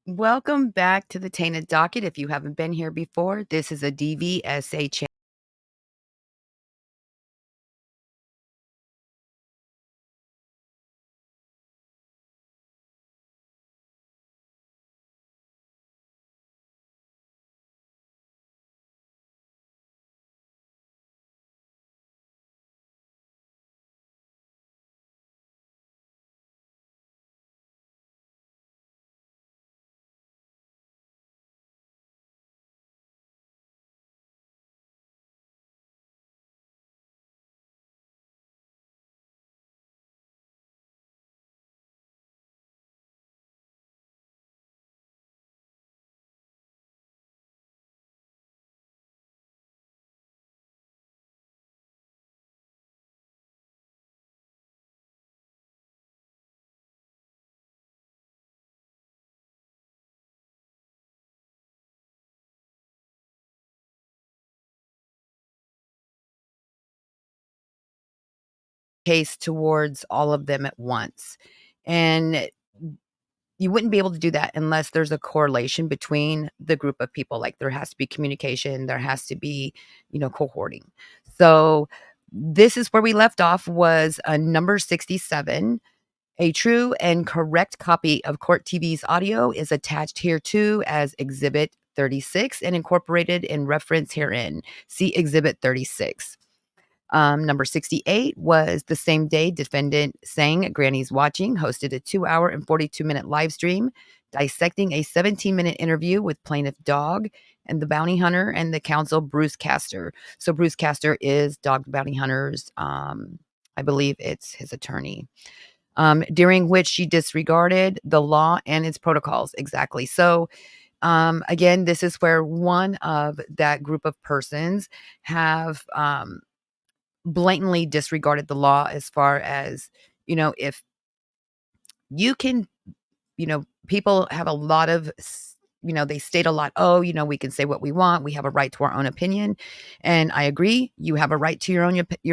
Welcome back to the Tainted Docket. If you haven't been here before, this is a DVSA channel. Case towards all of them at once. And you wouldn't be able to do that unless there's a correlation between the group of people. Like there has to be communication, there has to be, cohorting. So this is where we left off was number 67. A true and correct copy of Court TV's audio is attached here too as Exhibit 36 and incorporated in reference herein. See Exhibit 36. Number 68 was the same day defendant sang Granny's Watching, hosted a 2-hour and 42-minute live stream dissecting a 17-minute interview with plaintiff Dog and the bounty hunter and the counsel Bruce Castor. So Bruce Castor is Dog the bounty hunter's, I believe it's his attorney. During which she disregarded the law and its protocols. Exactly. So again, this is where one of that group of persons have blatantly disregarded the law as far as, if you can, people have a lot of, they state a lot, we can say what we want. We have a right to our own opinion. And I agree, you have a right to your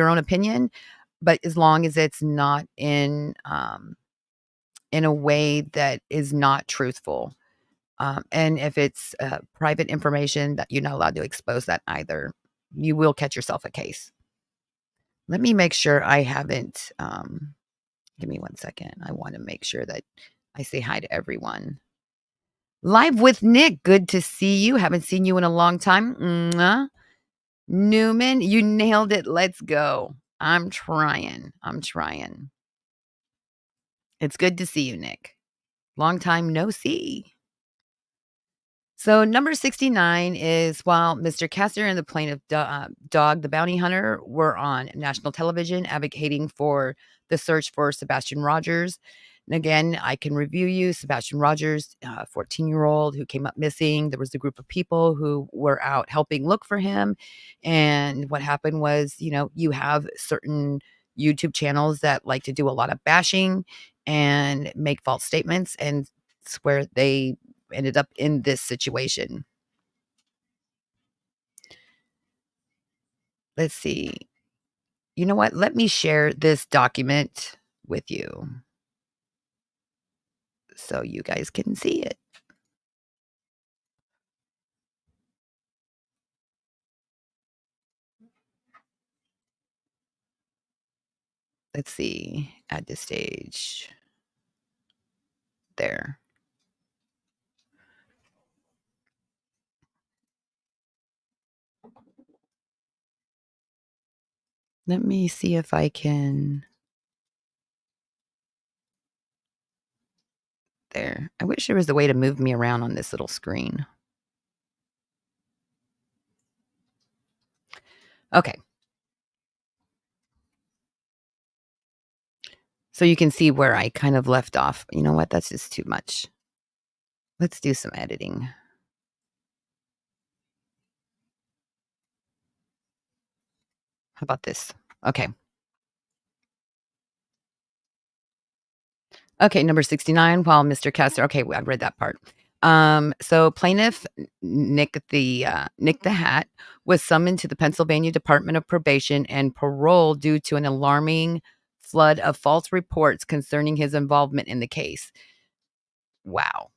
own opinion, but as long as it's not in a way that is not truthful. And if it's private information that you're not allowed to expose that either, you will catch yourself a case. Let me make sure I haven't, give me 1 second. I want to make sure that I say hi to everyone. Live with Nick. Good to see you. Haven't seen you in a long time. Mwah. Newman, you nailed it. Let's go. I'm trying. It's good to see you, Nick. Long time no see. So number 69 is while Mr. Castor and the plaintiff Dog, the bounty hunter, were on national television advocating for the search for Sebastian Rogers. And again, I can review you. Sebastian Rogers, 14-year-old who came up missing. There was a group of people who were out helping look for him. And what happened was, you have certain YouTube channels that like to do a lot of bashing and make false statements. And it's where they ended up in this situation. Let's see. You know what? Let me share this document with you so you guys can see it. Let's see. Add to stage. There. Let me see if I can. There. I wish there was a way to move me around on this little screen. Okay. So you can see where I kind of left off. You know what? That's just too much. Let's do some editing. How about this? Okay. Okay, number 69, while Mr. Castor. Okay, I read that part. So plaintiff Nick the Hat was summoned to the Pennsylvania Department of Probation and Parole due to an alarming flood of false reports concerning his involvement in the case. Wow.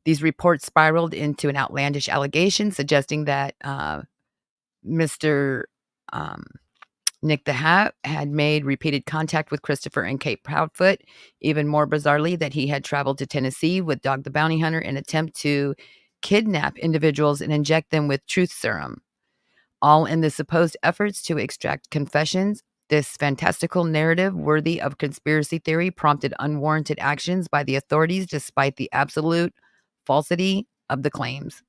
These reports spiraled into an outlandish allegation suggesting that Mr. um, Nick the Hat had made repeated contact with Christopher and Kate Proudfoot, even more bizarrely, that he had traveled to Tennessee with Dog the Bounty Hunter in an attempt to kidnap individuals and inject them with truth serum, all in the supposed efforts to extract confessions. This fantastical narrative, worthy of conspiracy theory, prompted unwarranted actions by the authorities despite the absolute falsity of the claims.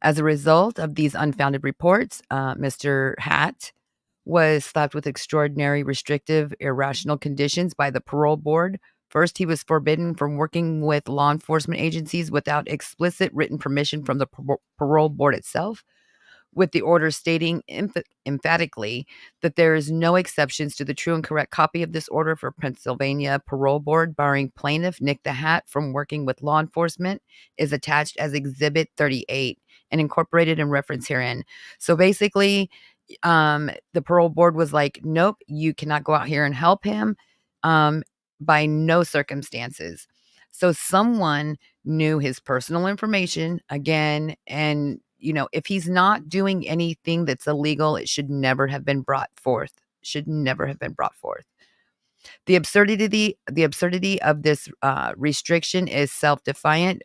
As a result of these unfounded reports, Mr. Hatt was slapped with extraordinary, restrictive, irrational conditions by the parole board. First, he was forbidden from working with law enforcement agencies without explicit written permission from the parole board itself, with the order stating emphatically that there is no exceptions to the true and correct copy of this order for Pennsylvania Parole Board, barring plaintiff Nick the Hat from working with law enforcement, is attached as Exhibit 38 and incorporated in reference herein. So basically, the parole board was like, nope, you cannot go out here and help him by no circumstances. So someone knew his personal information again, and if he's not doing anything that's illegal, it should never have been brought forth. Should never have been brought forth. The absurdity of this restriction is self-defiant.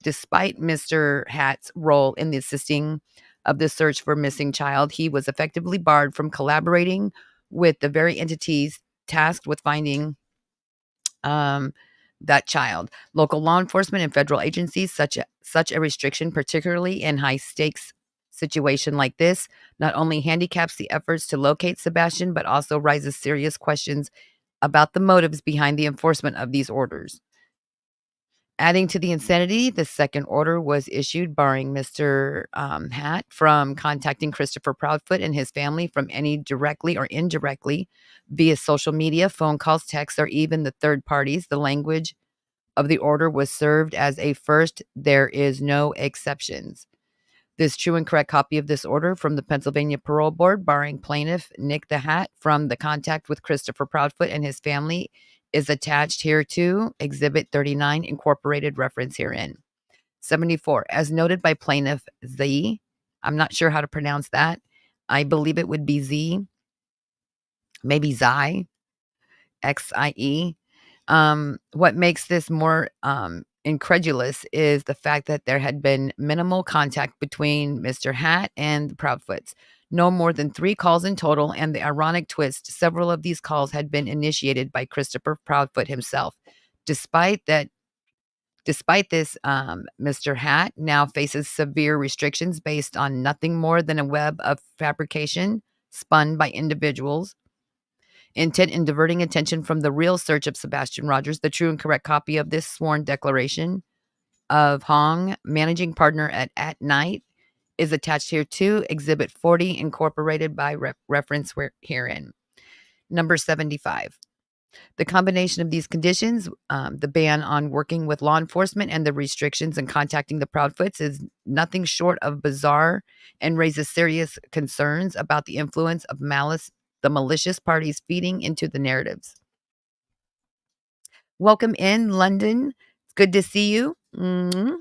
Despite Mr. Hatt's role in the assisting of the search for missing child, he was effectively barred from collaborating with the very entities tasked with finding that child. Local law enforcement and federal agencies, such a restriction, particularly in high stakes situation like this, not only handicaps the efforts to locate Sebastian, but also raises serious questions about the motives behind the enforcement of these orders. Adding to the insanity, the second order was issued barring Mr. Hatt from contacting Christopher Proudfoot and his family from any directly or indirectly via social media, phone calls, texts, or even the third parties. The language of the order was served as a first, there is no exceptions. This true and correct copy of this order from the Pennsylvania Parole Board, barring plaintiff Nick the Hat from the contact with Christopher Proudfoot and his family, is attached here to Exhibit 39, incorporated reference herein. 74. As noted by plaintiff Z, I'm not sure how to pronounce that. I believe it would be Z, maybe Xi, XIE. What makes this more incredulous is the fact that there had been minimal contact between Mr. Hatt and the Proudfoots. No more than 3 calls in total, and the ironic twist, several of these calls had been initiated by Christopher Proudfoot himself. Despite this, Mr. Hatt now faces severe restrictions based on nothing more than a web of fabrication spun by individuals intent in diverting attention from the real search of Sebastian Rogers. The true and correct copy of this sworn declaration of Hong, managing partner at Night, is attached here to Exhibit 40, incorporated by reference herein. Number 75. The combination of these conditions, the ban on working with law enforcement and the restrictions in contacting the Proudfoots, is nothing short of bizarre and raises serious concerns about the influence of malice, the malicious parties feeding into the narratives. Welcome in, London. It's good to see you. Mm-hmm.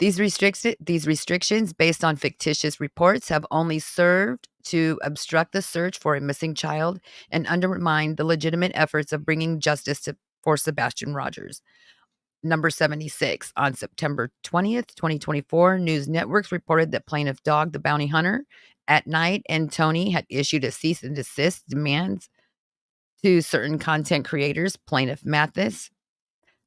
These restrictions based on fictitious reports have only served to obstruct the search for a missing child and undermine the legitimate efforts of bringing justice for Sebastian Rogers. Number 76. On September 20th, 2024, news networks reported that plaintiff Dog the Bounty Hunter at Night and Tony had issued a cease and desist demands to certain content creators. Plaintiff Mathis,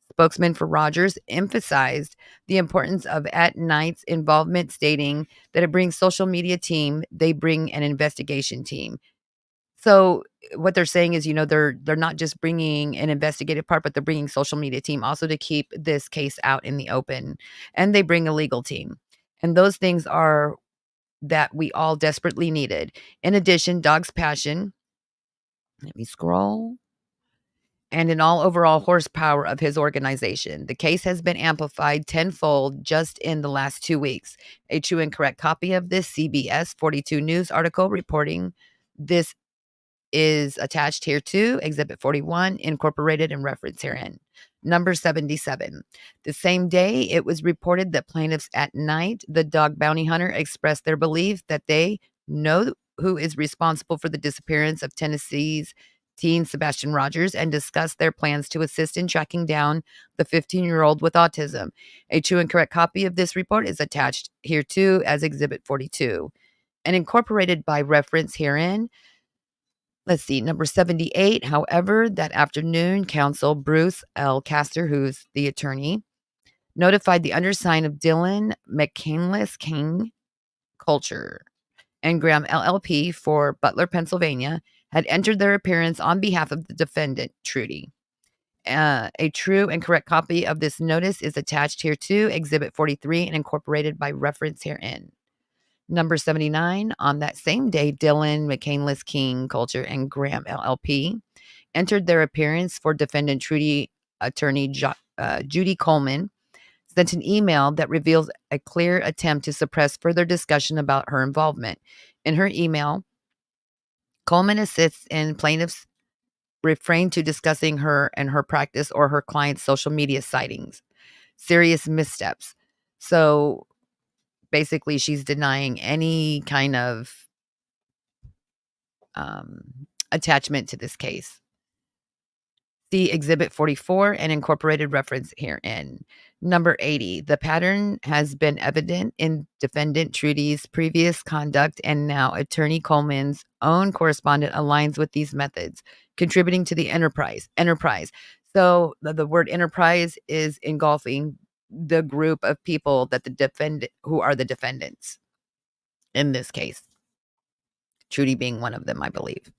spokesman for Rogers, emphasized the importance of At Night's involvement, stating that it brings social media team, they bring an investigation team. So what they're saying is, they're not just bringing an investigative part, but they're bringing social media team also to keep this case out in the open. And they bring a legal team. And those things are that we all desperately needed. In addition, Dog's passion, let me scroll, and in all overall horsepower of his organization. The case has been amplified tenfold just in the last 2 weeks. A true and correct copy of this CBS 42 News article reporting this is attached here too, Exhibit 41, incorporated and referenced herein. Number 77. The same day, it was reported that plaintiffs at night, the dog bounty hunter, expressed their belief that they know who is responsible for the disappearance of Tennessee's teen Sebastian Rogers and discussed their plans to assist in tracking down the 15-year-old with autism. A true and correct copy of this report is attached here too as Exhibit 42 and incorporated by reference herein. Let's see, number 78. However, that afternoon, counsel Bruce L. Castor, who's the attorney, notified the undersigned of Dylan McCandless King Culture and Graham LLP for Butler, Pennsylvania, had entered their appearance on behalf of the defendant, Trudy. A true and correct copy of this notice is attached here too, Exhibit 43, and incorporated by reference herein. Number 79, on that same day, Dylan McCandless King Culture and Graham LLP entered their appearance for defendant Trudy. Attorney Judy Coleman sent an email that reveals a clear attempt to suppress further discussion about her involvement. In her email, Coleman assists in plaintiffs refrain to discussing her and her practice or her client's social media sightings, serious missteps. So basically, she's denying any kind of attachment to this case. See Exhibit 44 and incorporated reference herein. Number 80. The pattern has been evident in defendant Trudy's previous conduct, and now attorney Coleman's own correspondent aligns with these methods, contributing to the enterprise. So the word enterprise is engulfing the group of people that who are the defendants in this case. Trudy being one of them, I believe.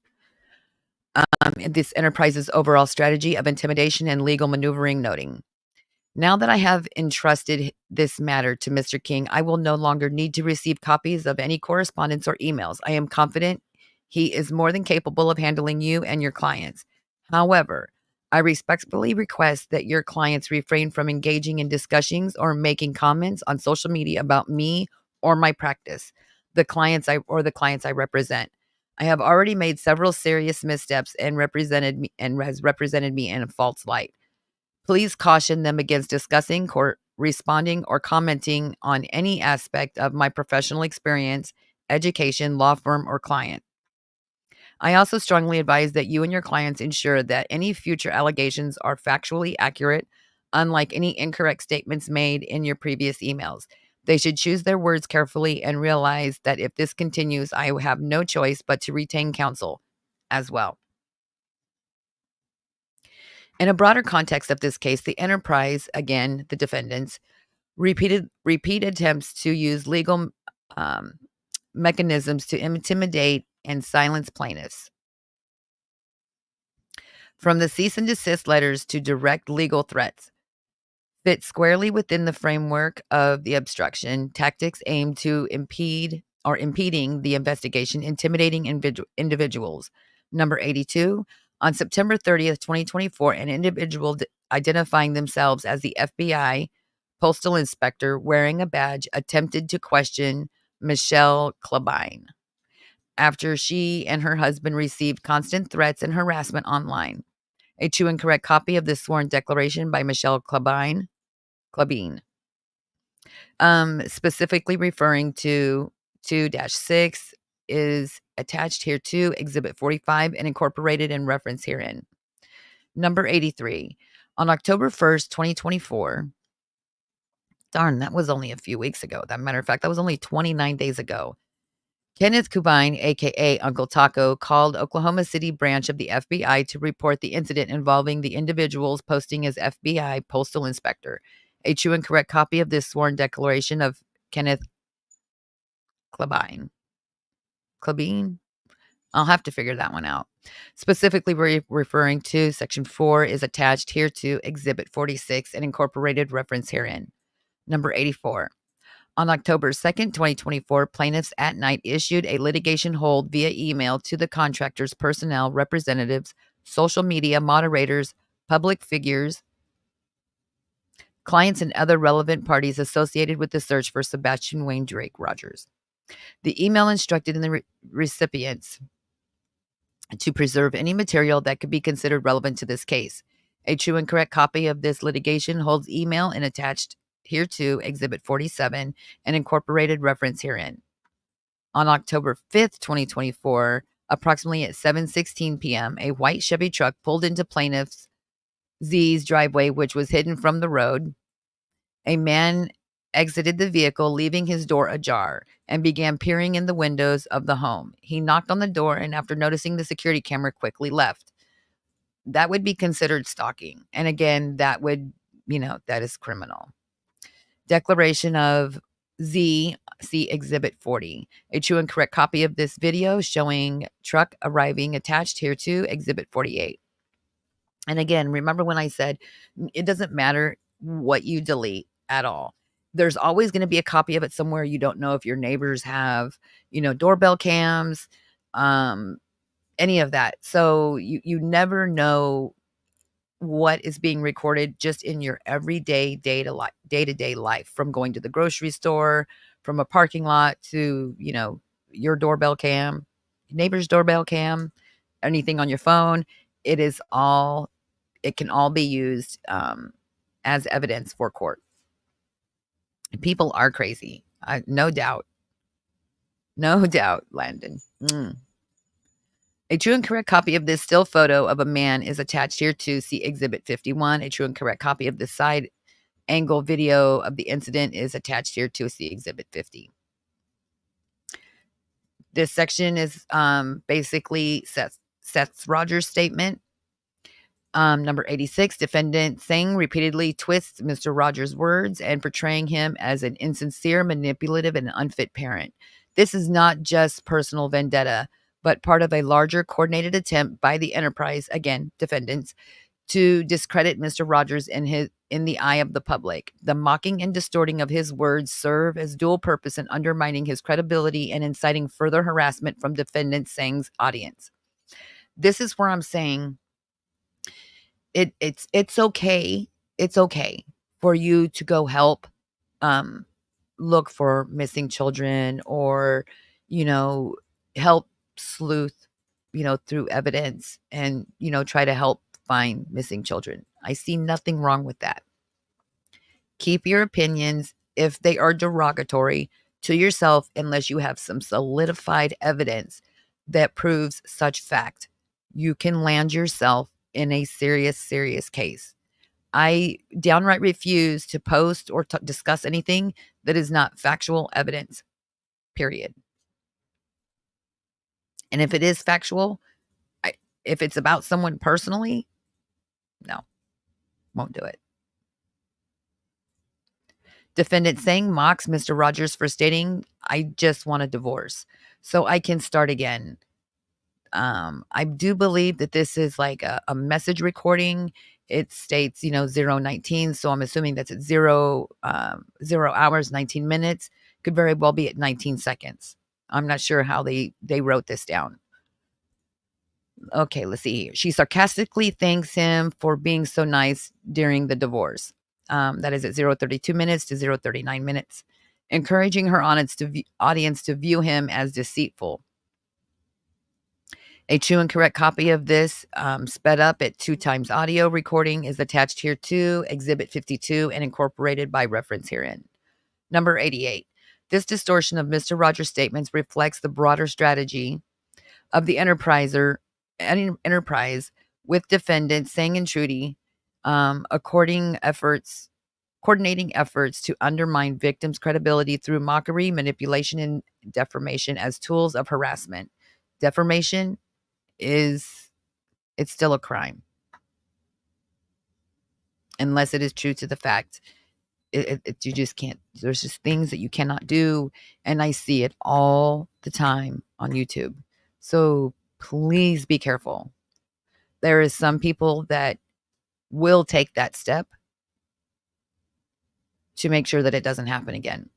This enterprise's overall strategy of intimidation and legal maneuvering, noting, now that I have entrusted this matter to Mr. King, I will no longer need to receive copies of any correspondence or emails. I am confident he is more than capable of handling you and your clients. However, I respectfully request that your clients refrain from engaging in discussions or making comments on social media about me or my practice, the clients I represent. I have already made several serious missteps and has represented me in a false light. Please caution them against discussing, responding, or commenting on any aspect of my professional experience, education, law firm, or client. I also strongly advise that you and your clients ensure that any future allegations are factually accurate, unlike any incorrect statements made in your previous emails. They should choose their words carefully and realize that if this continues, I will have no choice but to retain counsel as well. In a broader context of this case, the enterprise, again, the defendants, repeat attempts to use legal mechanisms to intimidate and silence plaintiffs. From the cease and desist letters to direct legal threats, fit squarely within the framework of the obstruction tactics aimed to impeding the investigation, intimidating individuals. Number 82, on September 30th, 2024, an individual identifying themselves as the FBI postal inspector wearing a badge attempted to question Michelle Klabine after she and her husband received constant threats and harassment online. A true and correct copy of this sworn declaration by Michelle Klabine, specifically referring to 2-6, is attached here to Exhibit 45 and incorporated in reference herein. Number 83. On October 1st, 2024, darn, that was only a few weeks ago. That matter of fact, that was only 29 days ago. Kenneth Kubine, aka Uncle Taco, called Oklahoma City branch of the FBI to report the incident involving the individuals posting as FBI postal inspector. A true and correct copy of this sworn declaration of Kenneth Klabine. I'll have to figure that one out. Specifically referring to Section 4 is attached here to Exhibit 46 and incorporated reference herein. Number 84. On October 2nd, 2024, plaintiffs at night issued a litigation hold via email to the contractor's personnel representatives, social media moderators, public figures, clients, and other relevant parties associated with the search for Sebastian Wayne Drake Rogers. The email instructed in the recipients to preserve any material that could be considered relevant to this case. A true and correct copy of this litigation holds email and attached hereto Exhibit 47 and incorporated reference herein. On October 5th, 2024, approximately at 7:16 p.m., a white Chevy truck pulled into plaintiff's Z's driveway, which was hidden from the road. A man exited the vehicle, leaving his door ajar, and began peering in the windows of the home. He knocked on the door and, after noticing the security camera, quickly left. That would be considered stalking. And again, that is criminal. Declaration of Z, see Exhibit 40. A true and correct copy of this video showing truck arriving attached here to Exhibit 48. And again, remember when I said it doesn't matter what you delete at all. There's always going to be a copy of it somewhere. You don't know if your neighbors have, doorbell cams, any of that. So you never know what is being recorded just in your everyday day-to-day life, from going to the grocery store, from a parking lot to, your doorbell cam, neighbor's doorbell cam, anything on your phone. It can all be used as evidence for court. People are crazy. No doubt. No doubt, Landon. A true and correct copy of this still photo of a man is attached here to see Exhibit 51. A true and correct copy of this side angle video of the incident is attached here to see Exhibit 50. This section is basically Seth Rogers' statement. Number 86, defendant Singh repeatedly twists Mr. Rogers' words and portraying him as an insincere, manipulative, and unfit parent. This is not just personal vendetta, but part of a larger coordinated attempt by the enterprise, again, defendants, to discredit Mr. Rogers in the eye of the public. The mocking and distorting of his words serve as dual purpose in undermining his credibility and inciting further harassment from defendant Singh's audience. This is where I'm saying it's okay. It's okay for you to go help look for missing children, or help sleuth through evidence, and try to help find missing children. I see nothing wrong with that. Keep your opinions, if they are derogatory, to yourself unless you have some solidified evidence that proves such fact. You can land yourself in a serious case. I downright refuse to post or discuss anything that is not factual evidence, period. And if it is factual, if it's about someone personally, no, won't do it. Defendant Singh mocks Mr. Rogers for stating, "I just want a divorce so I can start again." I do believe that this is like a message recording. It states, 0:19. So I'm assuming that's at 0 hours, 19 minutes. Could very well be at 19 seconds. I'm not sure how they wrote this down. Okay, let's see here. She sarcastically thanks him for being so nice during the divorce. That is at 0:32 minutes to 0:39 minutes, encouraging her audience to view him as deceitful. A true and correct copy of this sped up at 2 times audio recording is attached here to Exhibit 52 and incorporated by reference herein. Number 88. This distortion of Mr. Rogers' statements reflects the broader strategy of the enterprise with defendants Singh and Trudy, coordinating efforts to undermine victims' credibility through mockery, manipulation, and defamation as tools of harassment. Defamation it's still a crime unless it is true to the fact. You just can't. There's just things that you cannot do, and I see it all the time on YouTube. So please be careful. There is some people that will take that step to make sure that it doesn't happen again.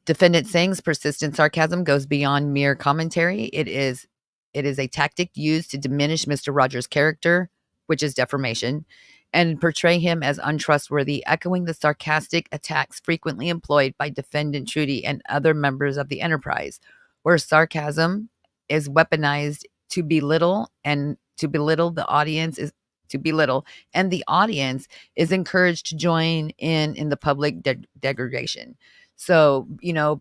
Defendant Singh's persistent sarcasm goes beyond mere commentary. It is a tactic used to diminish Mr. Rogers' character, which is defamation, and portray him as untrustworthy, echoing the sarcastic attacks frequently employed by defendant Trudy and other members of the enterprise, where sarcasm is weaponized to belittle the audience is to belittle, and the audience is encouraged to join in the public degradation. So,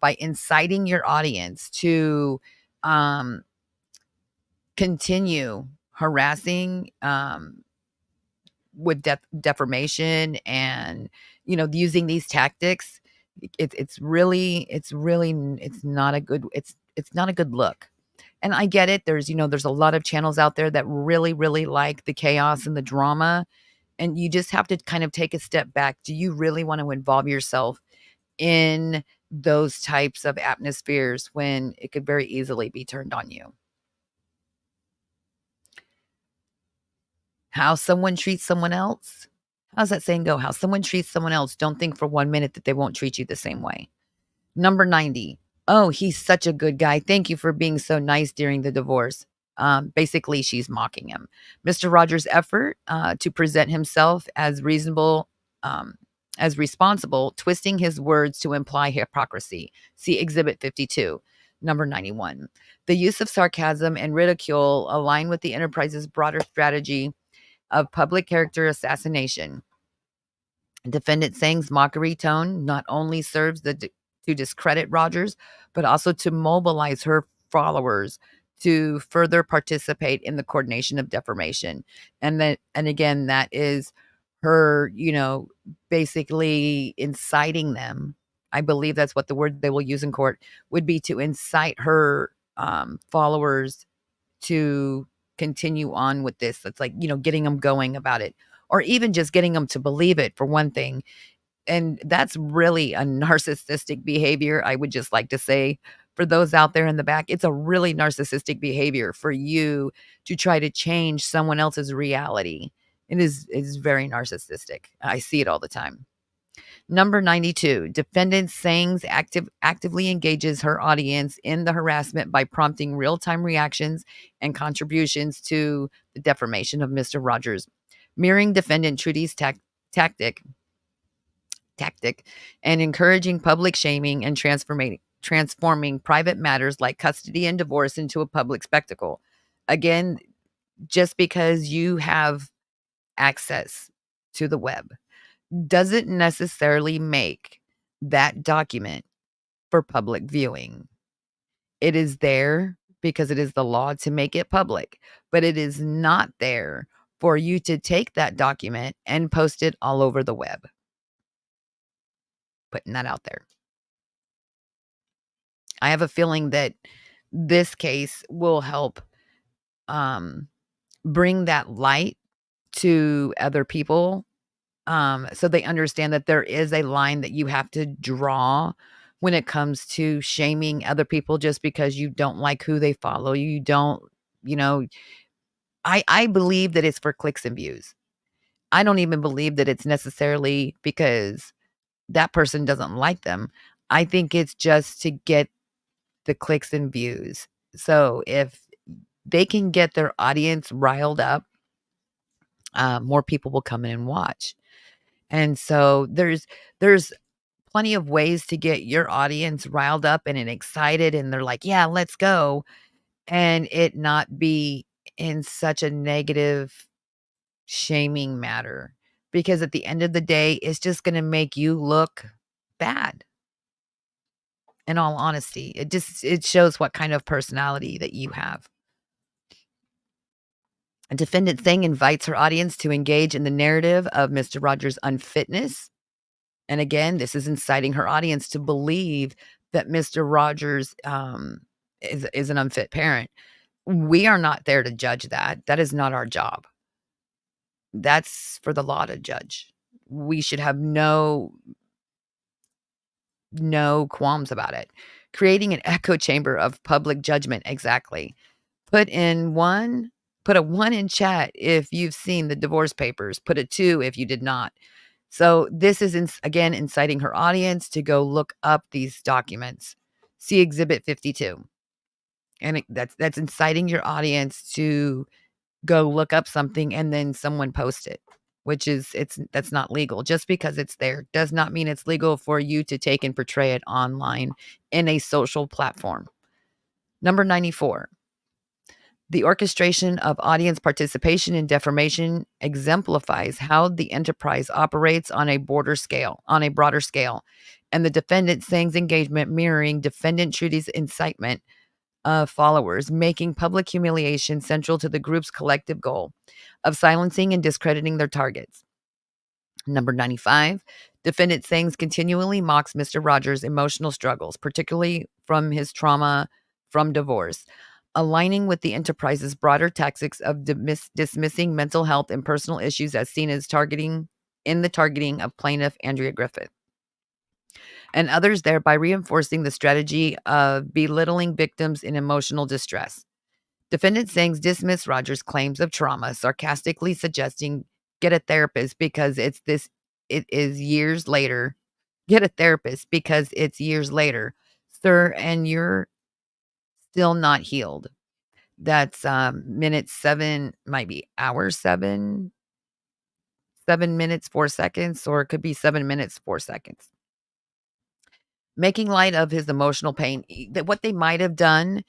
by inciting your audience to um, continue harassing with defamation and using these tactics, it's not a good it's not a good look. And I get it. There's a lot of channels out there that really, really like the chaos and the drama. And you just have to kind of take a step back. Do you really want to involve yourself in those types of atmospheres when it could very easily be turned on you? How someone treats someone else? How's that saying go? How someone treats someone else, don't think for 1 minute that they won't treat you the same way. Number 90. Oh, he's such a good guy. Thank you for being so nice during the divorce. Basically, she's mocking him. Mr. Rogers' effort to present himself um, as responsible, twisting his words to imply hypocrisy. See Exhibit 52. Number 91. The use of sarcasm and ridicule align with the enterprise's broader strategy of public character assassination. Defendant Sang's mockery tone not only serves to discredit Rogers, but also to mobilize her followers to further participate in the coordination of defamation. And again, that is her, basically inciting them. I believe that's what the word they will use in court would be, to incite her followers to continue on with this. It's like, getting them going about it, or even just getting them to believe it, for one thing. And that's really a narcissistic behavior. I would just like to say, for those out there in the back, it's a really narcissistic behavior for you to try to change someone else's reality. It is very narcissistic. I see it all the time. Number 92, defendant Sangs actively engages her audience in the harassment by prompting real-time reactions and contributions to the defamation of Mr. Rogers, mirroring defendant Trudy's tactic and encouraging public shaming and transforming private matters like custody and divorce into a public spectacle. Again, just because you have access to the web doesn't necessarily make that document for public viewing. It is there because it is the law to make it public, but it is not there for you to take that document and post it all over the web. Putting that out there. I have a feeling that this case will help bring that light to other people, so they understand that there is a line that you have to draw when it comes to shaming other people just because you don't like who they follow. You don't, you know, I believe that it's for clicks and views. I don't even believe that it's necessarily because that person doesn't like them. I think it's just to get the clicks and views. So if they can get their audience riled up, more people will come in and watch. And so there's plenty of ways to get your audience riled up and excited, and they're like, "Yeah, let's go," and it not be in such a negative, shaming matter. Because at the end of the day, it's just gonna make you look bad. In all honesty, it shows what kind of personality that you have. A defendant Thing invites her audience to engage in the narrative of Mr. Rogers' unfitness. And again, this is inciting her audience to believe that Mr. Rogers is an unfit parent. We are not there to judge that. That is not our job. That's for the law to judge. We should have no qualms about it. Creating an echo chamber of public judgment. Exactly. Put a 1 in chat if you've seen the divorce papers. Put a 2 if you did not. So this is, again, inciting her audience to go look up these documents. See Exhibit 52. And that's inciting your audience to go look up something and then someone post it, which is, that's not legal. Just because it's there does not mean it's legal for you to take and portray it online in a social platform. Number 94. The orchestration of audience participation in defamation exemplifies how the enterprise operates on a broader scale, and the defendant Singh's engagement mirroring defendant Trudy's incitement of followers, making public humiliation central to the group's collective goal of silencing and discrediting their targets. Number 95, defendant Singh's continually mocks Mr. Rogers' emotional struggles, particularly from his trauma from divorce, aligning with the enterprise's broader tactics of dismissing mental health and personal issues as seen as targeting of plaintiff Andrea Griffith and others, thereby reinforcing the strategy of belittling victims in emotional distress. Defendant Singh's dismissed Rogers' claims of trauma, sarcastically suggesting get a therapist because it is years later. Get a therapist because it's years later, sir, and you're still not healed. That's minute 7, might be hour 7, 7 minutes 4 seconds, or it could be 7 minutes 4 seconds. Making light of his emotional pain. That what they might have done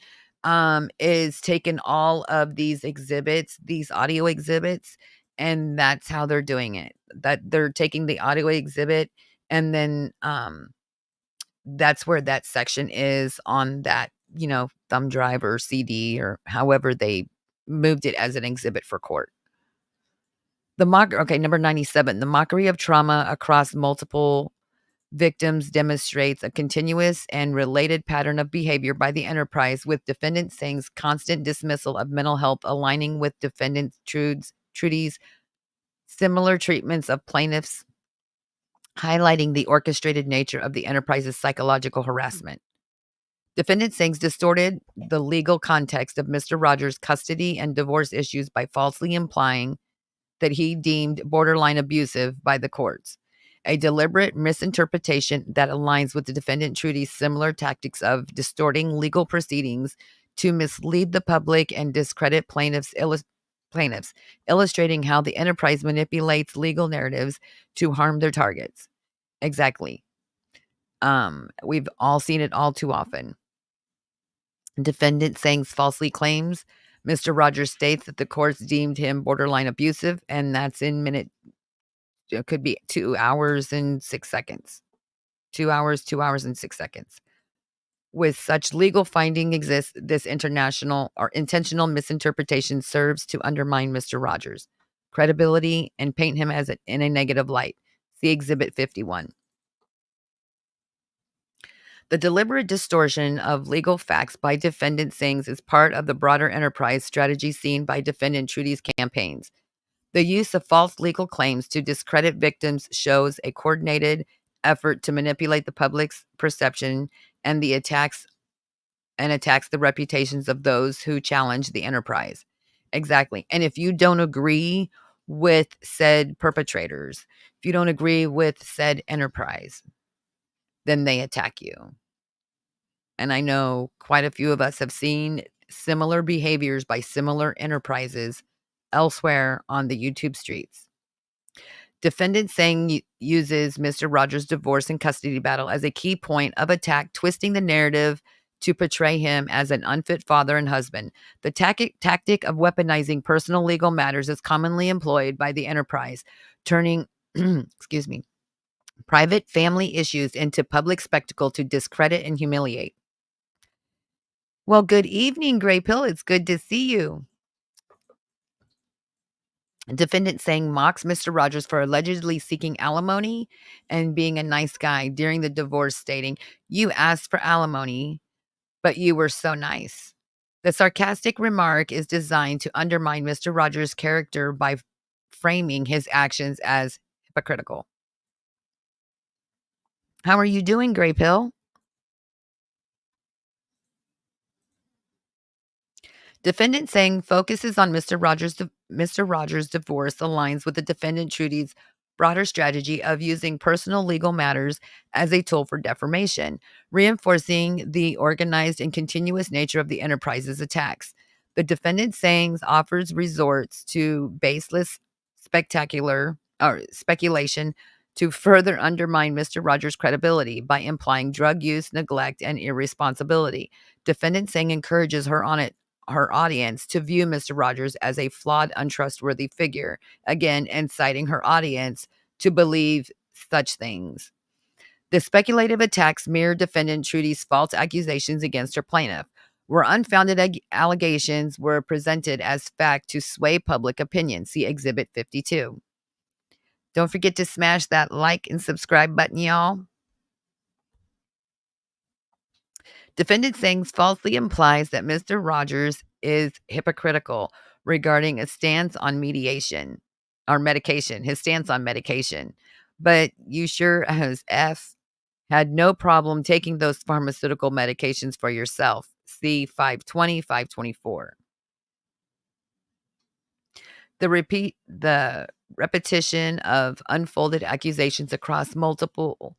is taken all of these exhibits, these audio exhibits, and that's how they're doing it. That they're taking the audio exhibit, and then that's where that section is on that, thumb drive or CD or however they moved it as an exhibit for court. Number 97, the mockery of trauma across multiple victims demonstrates a continuous and related pattern of behavior by the enterprise, with defendant Singh's constant dismissal of mental health aligning with defendant Trudy's similar treatments of plaintiffs, highlighting the orchestrated nature of the enterprise's psychological harassment. Defendant Singh's distorted the legal context of Mr. Rogers' custody and divorce issues by falsely implying that he deemed borderline abusive by the courts, a deliberate misinterpretation that aligns with the defendant Trudy's similar tactics of distorting legal proceedings to mislead the public and discredit plaintiffs, illustrating how the enterprise manipulates legal narratives to harm their targets. Exactly. We've all seen it all too often. Defendant Singh's falsely claims Mr. Rogers states that the courts deemed him borderline abusive, and that's in it could be 2 hours and 6 seconds. 2 hours, 2 hours and 6 seconds. With such legal finding exists, this international or intentional misinterpretation serves to undermine Mr. Rogers' credibility and paint him in a negative light. See Exhibit 51. The deliberate distortion of legal facts by defendant Singh's is part of the broader enterprise strategy seen by defendant Trudy's campaigns. The use of false legal claims to discredit victims shows a coordinated effort to manipulate the public's perception and attacks the reputations of those who challenge the enterprise. Exactly. And if you don't agree with said perpetrators, if you don't agree with said enterprise, then they attack you. And I know quite a few of us have seen similar behaviors by similar enterprises elsewhere on the YouTube streets. Defendant Singh uses Mr. Rogers' divorce and custody battle as a key point of attack, twisting the narrative to portray him as an unfit father and husband. The tactic of weaponizing personal legal matters is commonly employed by the enterprise, turning private family issues into public spectacle to discredit and humiliate. Well, good evening, Gray Pill. It's good to see you. Defendant Singh mocks Mr. Rogers for allegedly seeking alimony and being a nice guy during the divorce, stating, "You asked for alimony, but you were so nice." The sarcastic remark is designed to undermine Mr. Rogers' character by framing his actions as hypocritical. How are you doing, Gray Pill? Defendant Singh focuses on Mr. Rogers' divorce aligns with the defendant Trudy's broader strategy of using personal legal matters as a tool for defamation, reinforcing the organized and continuous nature of the enterprise's attacks. The defendant Singh's offers resorts to baseless speculation to further undermine Mr. Rogers' credibility by implying drug use, neglect, and irresponsibility. Defendant Singh encourages her her audience to view Mr. Rogers as a flawed, untrustworthy figure, again, inciting her audience to believe such things. The speculative attacks mirror defendant Trudy's false accusations against her plaintiff, where unfounded allegations were presented as fact to sway public opinion. See Exhibit 52. Don't forget to smash that like and subscribe button, y'all. Defendant Sings falsely implies that Mr. Rogers is hypocritical regarding a stance on medication or medication, his stance on medication. But you sure as F had no problem taking those pharmaceutical medications for yourself. See 520, 524. The repetition of unfolded accusations across multiple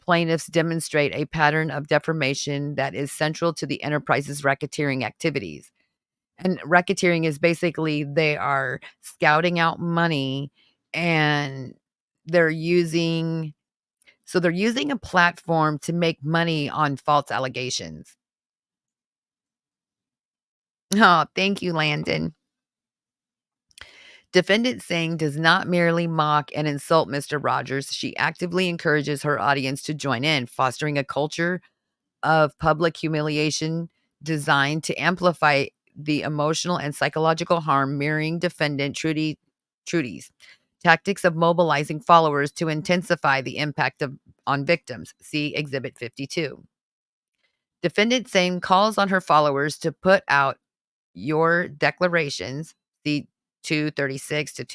plaintiffs demonstrate a pattern of defamation that is central to the enterprise's racketeering activities. And racketeering is basically they are scouting out money and they're using they're using a platform to make money on false allegations. Oh, thank you, Landon. Defendant Singh does not merely mock and insult Mr. Rogers. She actively encourages her audience to join in, fostering a culture of public humiliation designed to amplify the emotional and psychological harm, mirroring defendant Trudy's tactics of mobilizing followers to intensify the impact on victims. See Exhibit 52. Defendant Singh calls on her followers to put out your declarations, see 236 to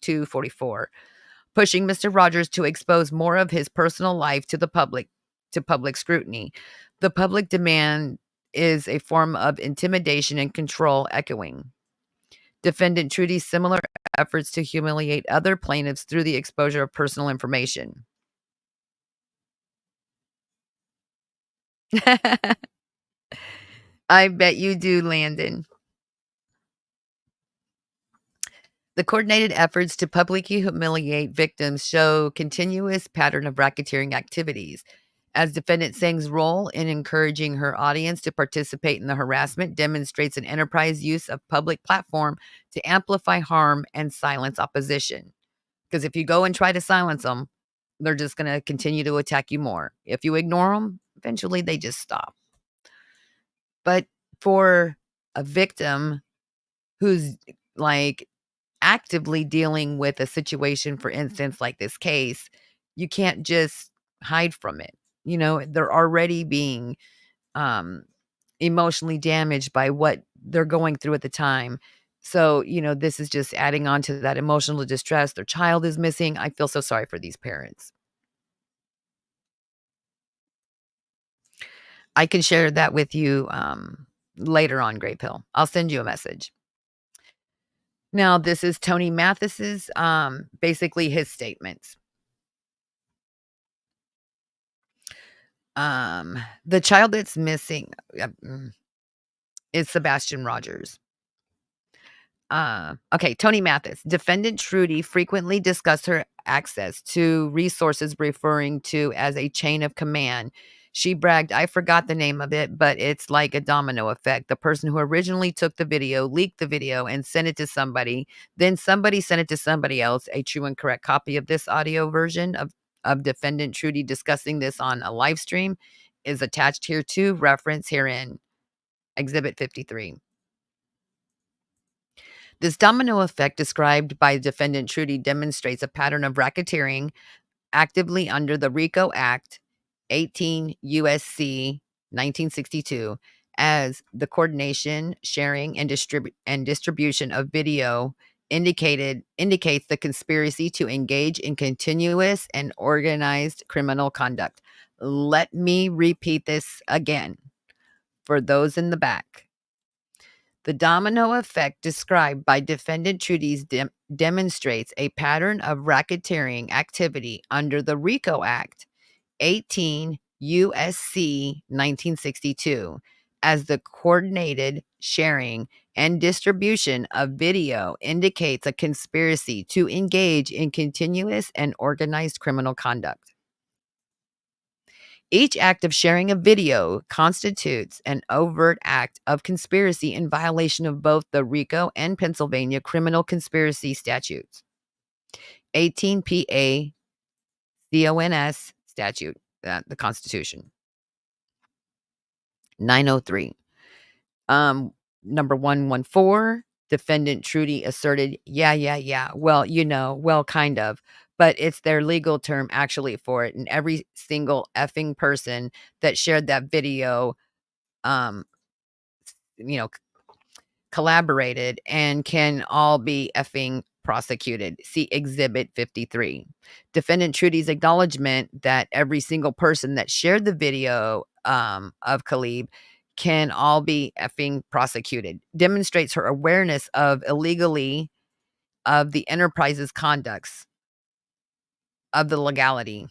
244, pushing Mr. Rogers to expose more of his personal life to the public scrutiny. The public demand is a form of intimidation and control, echoing defendant Trudy's similar efforts to humiliate other plaintiffs through the exposure of personal information. I bet you do, Landon. The coordinated efforts to publicly humiliate victims show continuous pattern of racketeering activities. As defendant Singh's role in encouraging her audience to participate in the harassment demonstrates an enterprise use of public platform to amplify harm and silence opposition. Because if you go and try to silence them, they're just going to continue to attack you more. If you ignore them, eventually they just stop. But for a victim who's like actively dealing with a situation, for instance, like this case, you can't just hide from it. You know, they're already being emotionally damaged by what they're going through at the time. So, you know, this is just adding on to that emotional distress. Their child is missing. I feel so sorry for these parents. I can share that with you later on, Gray Pill. I'll send you a message. Now, this is Tony Mathis's, basically his statements. The child that's missing is Sebastian Rogers. Okay, Tony Mathis. Defendant Trudy frequently discussed her access to resources referring to as a chain of command. She bragged, I forgot the name of it, but it's like a domino effect. The person who originally took the video, leaked the video, and sent it to somebody. Then somebody sent it to somebody else. A true and correct copy of this audio version of defendant Trudy discussing this on a live stream is attached here too. Reference herein. Exhibit 53. This domino effect described by defendant Trudy demonstrates a pattern of racketeering actively under the RICO Act 18 USC 1962 as the coordination, sharing, and distribution of video indicates the conspiracy to engage in continuous and organized criminal conduct. Let me repeat this again for those in the back. The domino effect described by defendant Trudy's demonstrates a pattern of racketeering activity under the RICO Act 18 USC 1962 as the coordinated sharing and distribution of video indicates a conspiracy to engage in continuous and organized criminal conduct. Each act of sharing a video constitutes an overt act of conspiracy in violation of both the RICO and Pennsylvania criminal conspiracy statutes. 18 PA CONS statute, the Constitution. 903. Number 114, defendant Trudy asserted, yeah. Well, well, kind of. But it's their legal term actually for it. And every single effing person that shared that video, um, you know, collaborated and can all be effing prosecuted. See Exhibit 53. Defendant Trudy's acknowledgement that every single person that shared the video of Khalib can all be effing prosecuted demonstrates her awareness of illegally of the enterprise's conducts, of the legality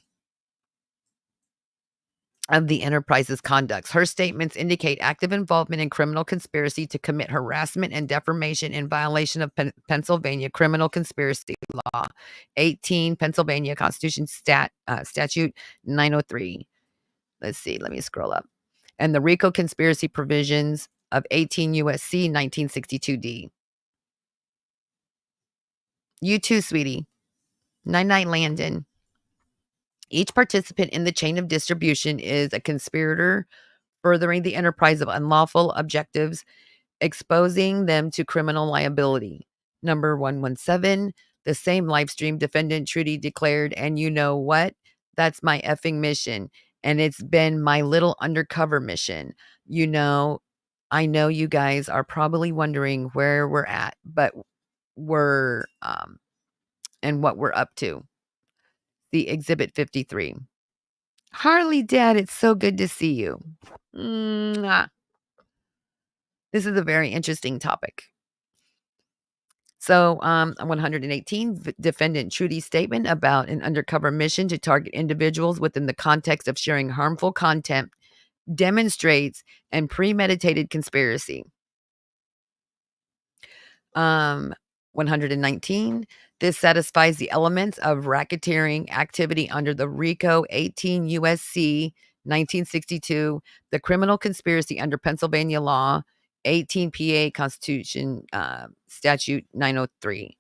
of the enterprise's conducts. Her statements indicate active involvement in criminal conspiracy to commit harassment and defamation in violation of Pennsylvania criminal conspiracy law, 18 Pennsylvania Constitution statute 903. Let's see, let me scroll up. And the RICO conspiracy provisions of 18 USC 1962D. You too, sweetie. Night, Landon. Each participant in the chain of distribution is a conspirator furthering the enterprise of unlawful objectives, exposing them to criminal liability. Number 117, the same live stream defendant Trudy declared, and you know what? That's my effing mission. And it's been my little undercover mission. I know you guys are probably wondering where we're at, but we're, and what we're up to. The Exhibit 53. Harley, Dad, it's so good to see you. Mwah. This is a very interesting topic. So, 118, defendant Trudy's statement about an undercover mission to target individuals within the context of sharing harmful content demonstrates a premeditated conspiracy. 119, this satisfies the elements of racketeering activity under the RICO 18 USC 1962, the criminal conspiracy under Pennsylvania law, 18 PA Constitution statute 903.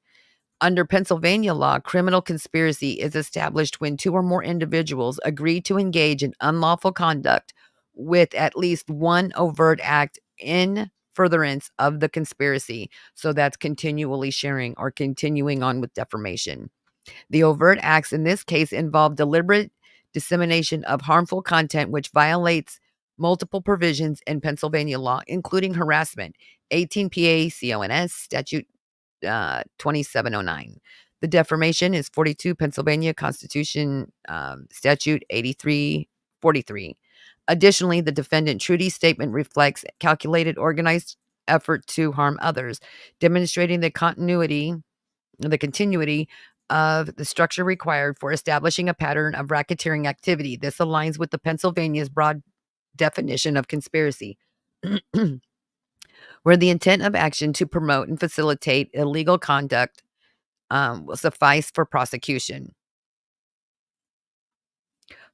Under Pennsylvania law, criminal conspiracy is established when two or more individuals agree to engage in unlawful conduct with at least one overt act in furtherance of the conspiracy. So that's continually sharing or continuing on with defamation. The overt acts in this case involve deliberate dissemination of harmful content which violates multiple provisions in Pennsylvania law, including harassment, 18 PA CONS statute 2709. The defamation is 42 Pennsylvania Constitution statute 8343. Additionally, the defendant Trudy's statement reflects calculated, organized effort to harm others, demonstrating the continuity of the structure required for establishing a pattern of racketeering activity. This aligns with the Pennsylvania's broad definition of conspiracy, where the intent of action to promote and facilitate illegal conduct will suffice for prosecution.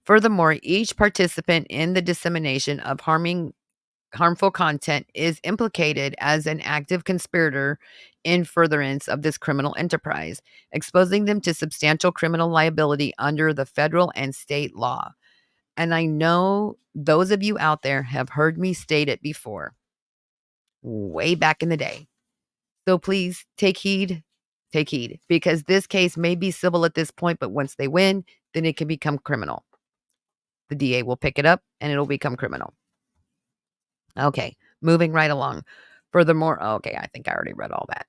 Furthermore, each participant in the dissemination of harmful content is implicated as an active conspirator in furtherance of this criminal enterprise, exposing them to substantial criminal liability under the federal and state law. And I know those of you out there have heard me state it before, way back in the day. So please take heed, because this case may be civil at this point, but once they win, then it can become criminal. The DA will pick it up and it'll become criminal. Okay, moving right along. Furthermore, okay, I think I already read all that.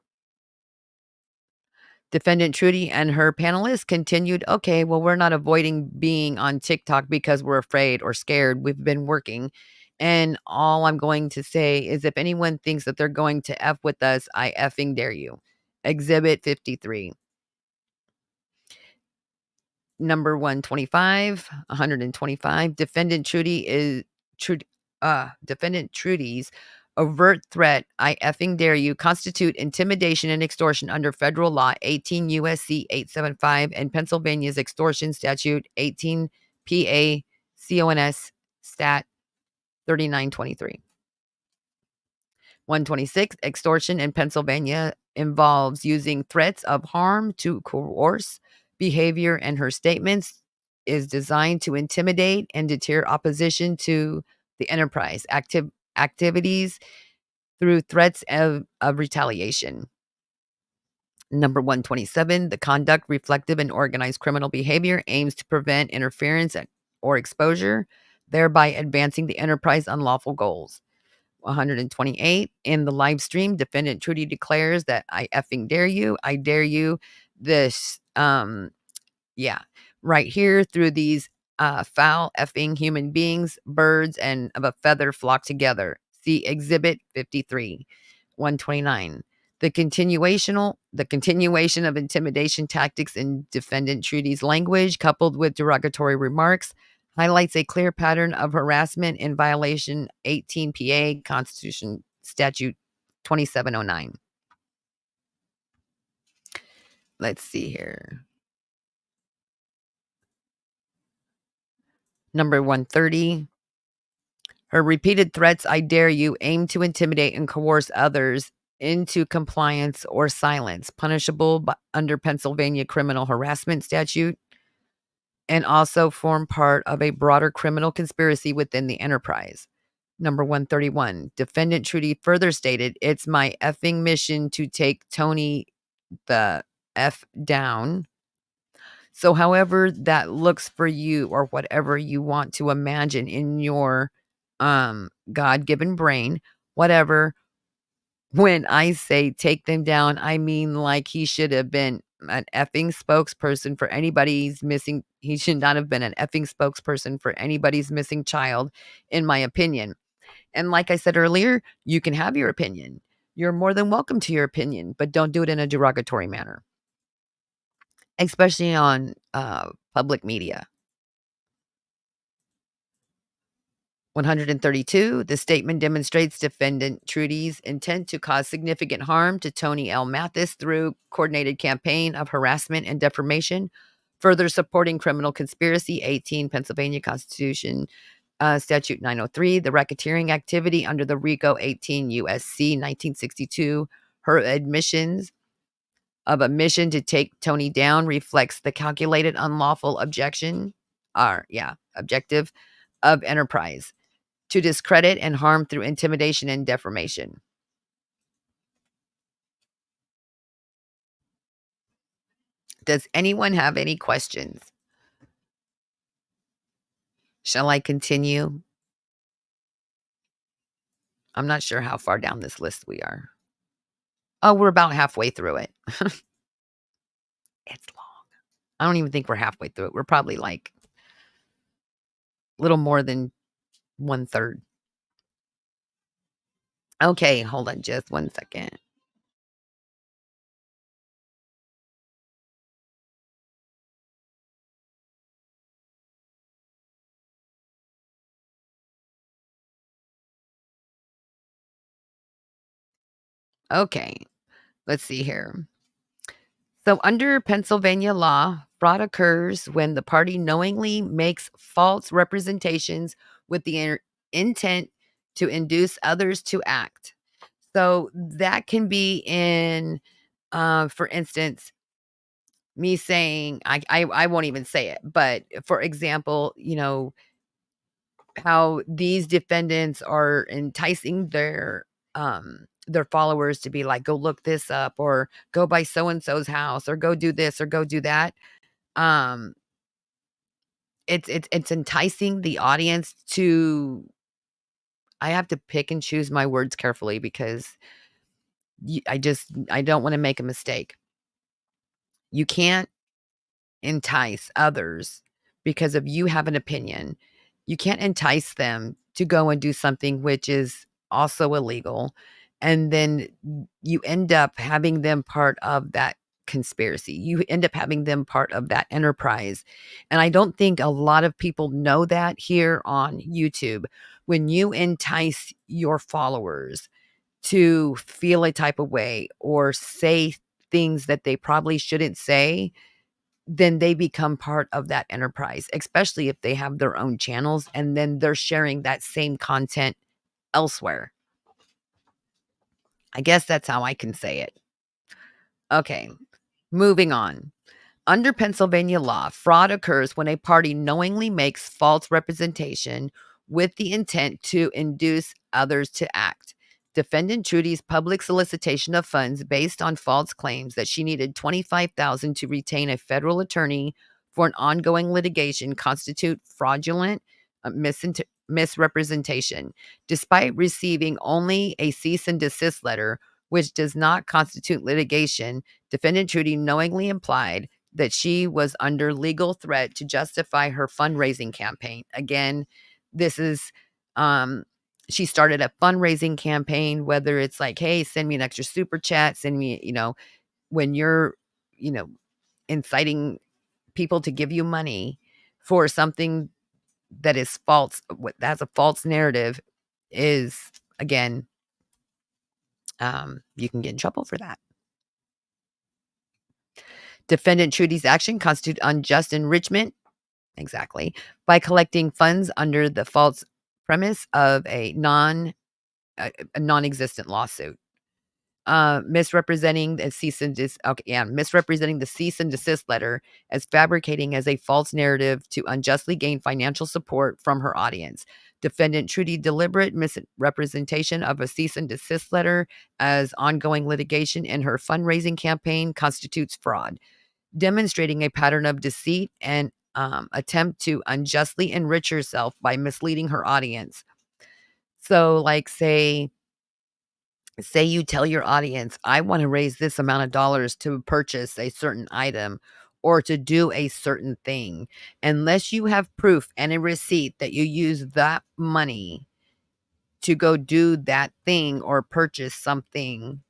Defendant Trudy and her panelists continued, okay, well, we're not avoiding being on TikTok because we're afraid or scared. We've been working. And all I'm going to say is if anyone thinks that they're going to F with us, I effing dare you. Exhibit 53. Number 125, defendant Trudy's overt threat, I effing dare you, constitute intimidation and extortion under federal law 18 USC 875 and Pennsylvania's extortion statute 18 PA CONS Stat 3923. 126, extortion in Pennsylvania involves using threats of harm to coerce behavior, and her statements is designed to intimidate and deter opposition to the enterprise activities through threats of retaliation. Number 127, the conduct reflective in organized criminal behavior aims to prevent interference or exposure, thereby advancing the enterprise unlawful goals. 128, in the live stream, defendant Trudy declares that I effing dare you. I dare you. This, yeah, right here through these foul effing human beings, birds, and of a feather flock together. See Exhibit 53. 129. The continuation of intimidation tactics in defendant Trudy's language, coupled with derogatory remarks, highlights a clear pattern of harassment in violation 18 PA Constitution Statute 2709. Let's see here. Number 130. Her repeated threats, I dare you, aim to intimidate and coerce others into compliance or silence, punishable under Pennsylvania criminal harassment statute, and also form part of a broader criminal conspiracy within the enterprise. Number 131, defendant Trudy further stated, it's my effing mission to take Tony the F down. So however that looks for you, or whatever you want to imagine in your God-given brain, whatever, when I say take them down, I mean like he should have been an effing spokesperson for anybody's missing. He should not have been an effing spokesperson for anybody's missing child, in my opinion. And like I said earlier, you can have your opinion. You're more than welcome to your opinion, but don't do it in a derogatory manner, especially on public media. 132, the statement demonstrates defendant Trudy's intent to cause significant harm to Tony L. Mathis through coordinated campaign of harassment and defamation, further supporting criminal conspiracy 18 Pennsylvania Constitution Statute 903, the racketeering activity under the RICO 18 USC 1962. Her admissions of a mission to take Tony down reflects the calculated unlawful objective of enterprise to discredit and harm through intimidation and defamation. Does anyone have any questions? Shall I continue? I'm not sure how far down this list we are. Oh, we're about halfway through it. It's long. I don't even think we're halfway through it. We're probably like a little more than 1/3. Okay, hold on just 1 second. Okay, let's see here. So under Pennsylvania law, fraud occurs when the party knowingly makes false representations with the intent to induce others to act. So that can be in, for instance, me saying, I won't even say it, but for example, how these defendants are enticing their followers to be like, go look this up, or go by so and so's house, or go do this, or go do that. Um, it's enticing the audience to. I have to pick and choose my words carefully because I don't want to make a mistake. You can't entice others because of you have an opinion. You can't entice them to go and do something which is also illegal. And then you end up having them part of that conspiracy. You end up having them part of that enterprise. And I don't think a lot of people know that here on YouTube. When you entice your followers to feel a type of way or say things that they probably shouldn't say, then they become part of that enterprise, especially if they have their own channels and then they're sharing that same content elsewhere. I guess that's how I can say it. Okay, moving on. Under Pennsylvania law, fraud occurs when a party knowingly makes false representation with the intent to induce others to act. Defendant Trudy's public solicitation of funds based on false claims that she needed $25,000 to retain a federal attorney for an ongoing litigation constitute fraudulent misrepresentation. Despite receiving only a cease and desist letter, which does not constitute litigation, Defendant Trudy knowingly implied that she was under legal threat to justify her fundraising campaign. Again, this is she started a fundraising campaign, whether it's like, hey, send me an extra super chat, send me, when you're, you know, inciting people to give you money for something that is false, that's a false narrative, is again, you can get in trouble for that. Defendant Trudy's action constitute unjust enrichment, exactly, by collecting funds under the false premise of a non-existent lawsuit. Misrepresenting the misrepresenting the cease and desist letter as fabricating as a false narrative to unjustly gain financial support from her audience. Defendant Trudy deliberate misrepresentation of a cease and desist letter as ongoing litigation in her fundraising campaign constitutes fraud, demonstrating a pattern of deceit and attempt to unjustly enrich herself by misleading her audience. So, like, say you tell your audience, I want to raise this amount of dollars to purchase a certain item or to do a certain thing. Unless you have proof and a receipt that you use that money to go do that thing or purchase something,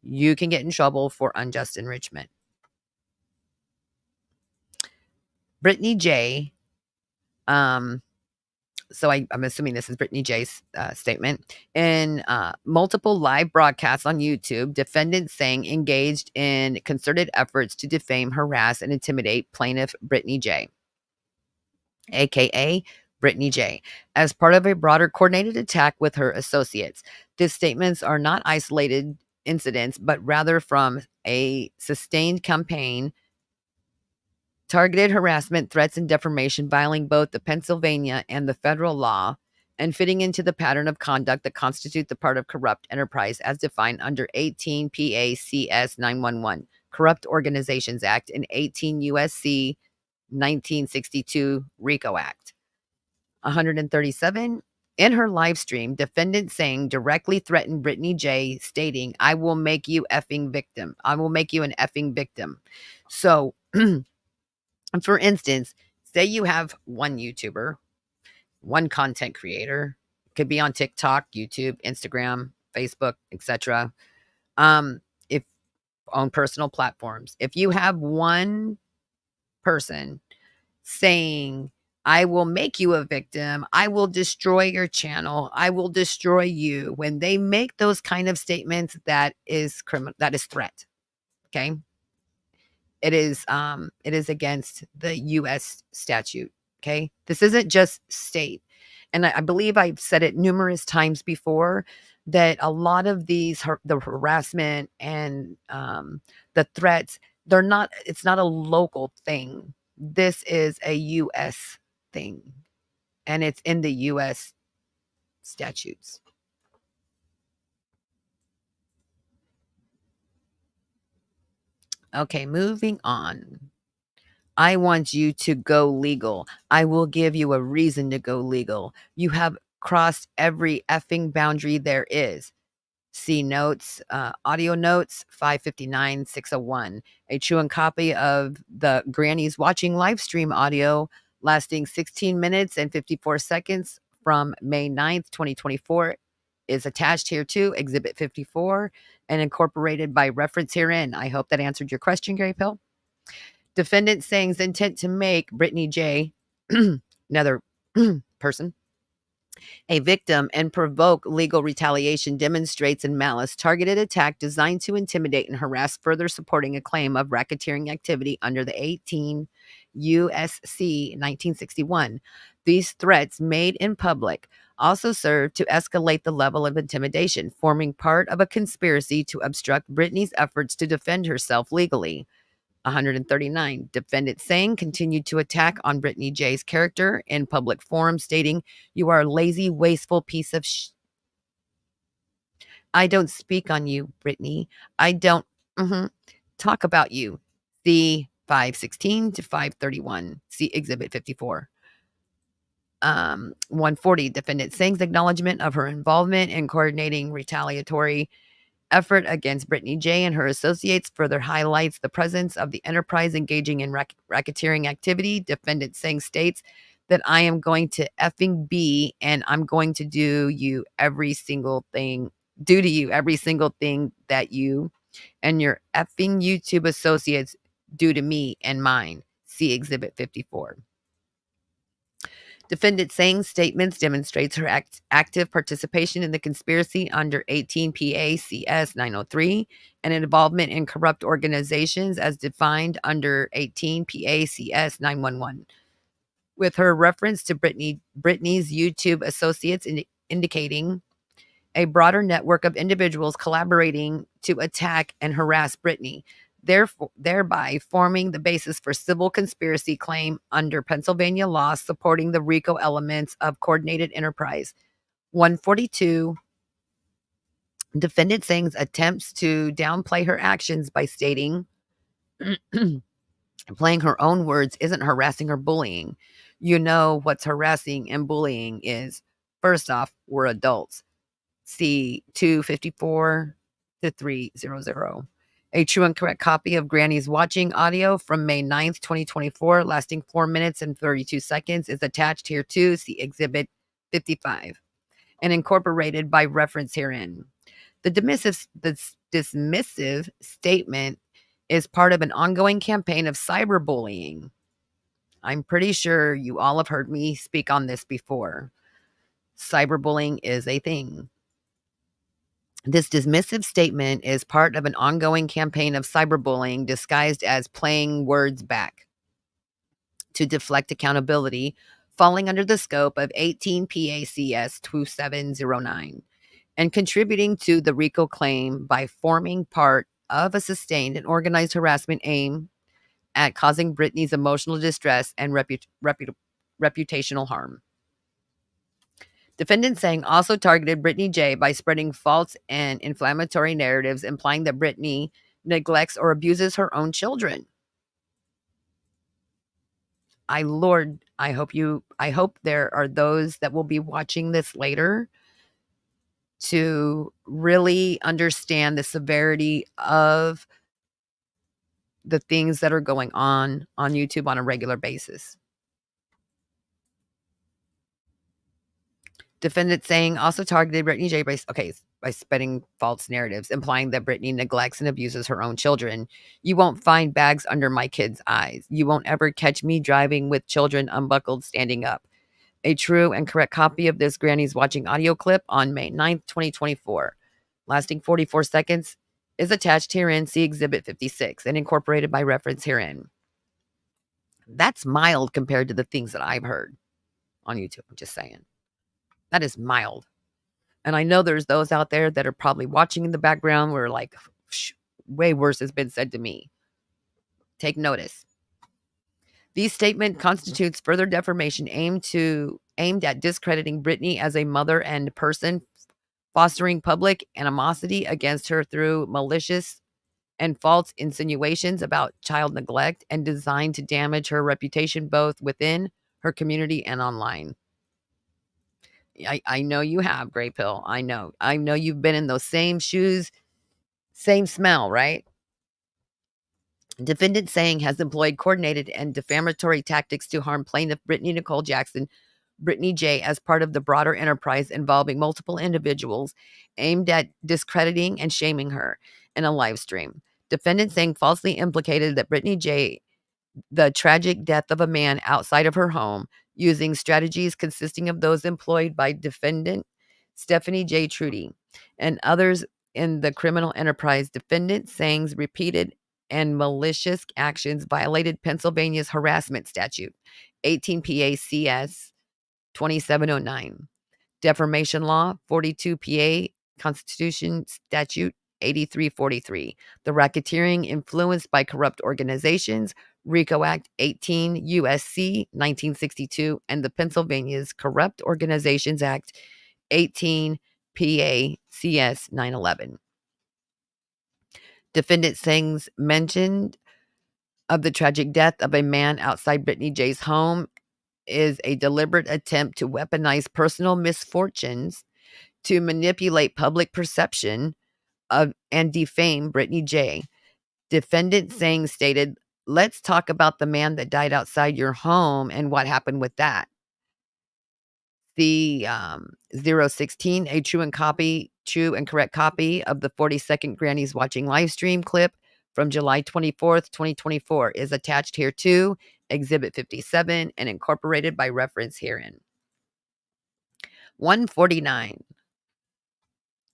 you can get in trouble for unjust enrichment. Brittany J. So I'm assuming this is Brittany J's statement. In multiple live broadcasts on YouTube, defendants saying engaged in concerted efforts to defame, harass, and intimidate plaintiff Brittany J, aka Brittany J, as part of a broader coordinated attack with her associates. These statements are not isolated incidents, but rather from a sustained campaign, targeted harassment, threats, and defamation violating both the Pennsylvania and the federal law, and fitting into the pattern of conduct that constitute the part of corrupt enterprise as defined under 18 PACS 911, Corrupt Organizations Act, and 18 USC 1962 RICO Act. 137. In her live stream, defendant saying directly threatened Brittany J, stating, I will make you effing victim. I will make you an effing victim. So, for instance, say you have one YouTuber, one content creator, could be on TikTok, YouTube, Instagram, Facebook, etc. If on personal platforms, if you have one person saying, I will make you a victim, I will destroy your channel, I will destroy you, when they make those kind of statements, that is criminal, that is threat. Okay. It is against the US statute. Okay. This isn't just state. And I believe I've said it numerous times before that a lot of these, the harassment and the threats, it's not a local thing. This is a US thing, and it's in the US statutes. Okay, moving on. I want you to go legal. I will give you a reason to go legal. You have crossed every effing boundary there is. See notes, audio notes 559-601. A true and copy of the Granny's Watching live stream audio lasting 16 minutes and 54 seconds from May 9th, 2024 is attached here to Exhibit 54 and incorporated by reference herein. I hope that answered your question, Gary Pill. Defendant saying's intent to make Brittany J, another person, A victim and provoke legal retaliation demonstrates in malice targeted attack designed to intimidate and harass, further supporting a claim of racketeering activity under the 18 USC 1961. These threats made in public also serve to escalate the level of intimidation, forming part of a conspiracy to obstruct Brittany's efforts to defend herself legally. 139. Defendant Sang continued to attack on Brittany J's character in public forums, stating, "You are a lazy, wasteful piece of I don't speak on you, Brittany. I don't talk about you." See 516 to 531. See Exhibit 54. 140. Defendant Sang's acknowledgement of her involvement in coordinating retaliatory effort against Brittany J and her associates further highlights the presence of the enterprise engaging in racketeering activity. Defendant Singh states that I am going to effing be and I'm going to do to you every single thing that you and your effing YouTube associates do to me and mine. See Exhibit 54. Defendant Sang's statements demonstrates her active participation in the conspiracy under 18 PACS 903 and involvement in corrupt organizations as defined under 18 PACS 911. With her reference to Brittany's YouTube associates indicating a broader network of individuals collaborating to attack and harass Brittany, thereby forming the basis for civil conspiracy claim under Pennsylvania law supporting the RICO elements of coordinated enterprise. 142. Defendant Singh's attempts to downplay her actions by stating, playing her own words isn't harassing or bullying. You know what's harassing and bullying is. First off, we're adults. See 254 to 300. A true and correct copy of Granny's watching audio from May 9th, 2024, lasting 4 minutes and 32 seconds, is attached here too. See Exhibit 55 and incorporated by reference herein. The dismissive statement is part of an ongoing campaign of cyberbullying. I'm pretty sure you all have heard me speak on this before. Cyberbullying is a thing. This dismissive statement is part of an ongoing campaign of cyberbullying disguised as playing words back to deflect accountability, falling under the scope of 18 PACS 2709 and contributing to the RICO claim by forming part of a sustained and organized harassment aimed at causing Brittany's emotional distress and reputational harm. Defendant Sang also targeted Brittany J by spreading false and inflammatory narratives implying that Brittany neglects or abuses her own children. I hope there are those that will be watching this later to really understand the severity of the things that are going on YouTube on a regular basis. Defendant Sang also targeted Brittany J by spreading false narratives, implying that Brittany neglects and abuses her own children. You won't find bags under my kids' eyes. You won't ever catch me driving with children unbuckled standing up. A true and correct copy of this Granny's watching audio clip on May 9th, 2024, lasting 44 seconds, is attached herein. See Exhibit 56 and incorporated by reference herein. That's mild compared to the things that I've heard on YouTube. I'm just saying. That is mild. And I know there's those out there that are probably watching in the background where like, way worse has been said to me. Take notice. These statement constitutes further defamation aimed at discrediting Brittany as a mother and person, fostering public animosity against her through malicious and false insinuations about child neglect, and designed to damage her reputation both within her community and online. I know you have, Gray Pill. I know you've been in those same shoes, same smell, right? Defendant Sang has employed coordinated and defamatory tactics to harm plaintiff Brittany Nicole Jackson, Brittany J, as part of the broader enterprise involving multiple individuals aimed at discrediting and shaming her in a live stream. Defendant Sang falsely implicated that Brittany J the tragic death of a man outside of her home using strategies consisting of those employed by defendant Stephanie J. Trudy and others in the criminal enterprise. Defendant Sang's repeated and malicious actions violated Pennsylvania's harassment statute, 18 PACS 2709. Defamation law, 42 PA Constitution Statute 8343. The racketeering influenced by corrupt organizations, RICO Act 18 USC 1962, and the Pennsylvania's Corrupt Organizations Act 18 PA CS 911. Defendant Singh's mention of the tragic death of a man outside Brittany J's home is a deliberate attempt to weaponize personal misfortunes to manipulate public perception of and defame Brittany J. Defendant Singh stated, "Let's talk about the man that died outside your home and what happened with that." The 016, a true and correct copy of the 40-second Granny's Watching live stream clip from July 24th, 2024 is attached here to Exhibit 57 and incorporated by reference herein. 149.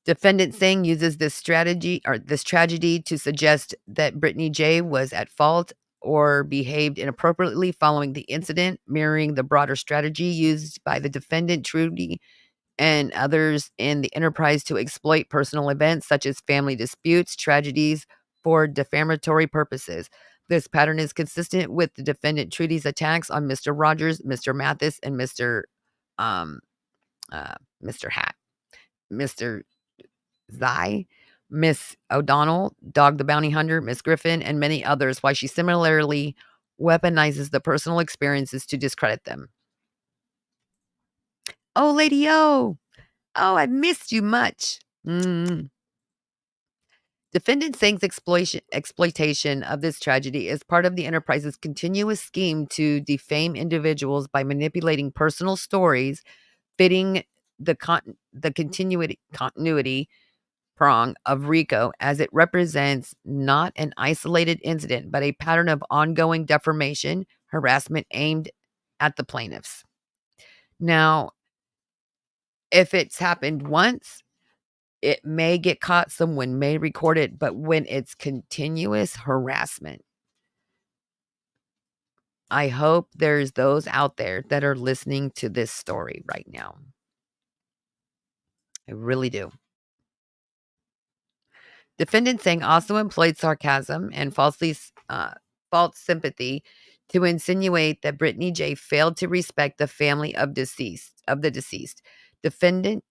Defendant Singh uses this tragedy to suggest that Brittany J was at fault or behaved inappropriately following the incident, mirroring the broader strategy used by the defendant Trudy and others in the enterprise to exploit personal events such as family disputes, tragedies for defamatory purposes. This pattern is consistent with the defendant Trudy's attacks on Mr. Rogers, Mr. Mathis, and um, Mr. Hat, Mr. Zai, Miss O'Donnell, Dog the Bounty Hunter, Miss Griffin, and many others, while she similarly weaponizes the personal experiences to discredit them. Oh, Lady O! Oh, I've missed you much. Defendant Singh's exploitation of this tragedy is part of the enterprise's continuous scheme to defame individuals by manipulating personal stories fitting the continuity prong of RICO, as it represents not an isolated incident, but a pattern of ongoing defamation, harassment aimed at the plaintiffs. Now, if it's happened once, it may get caught, someone may record it, but when it's continuous harassment, I hope there's those out there that are listening to this story right now. I really do. Defendant Singh also employed sarcasm and false sympathy to insinuate that Brittany J failed to respect the family of the deceased. Defendant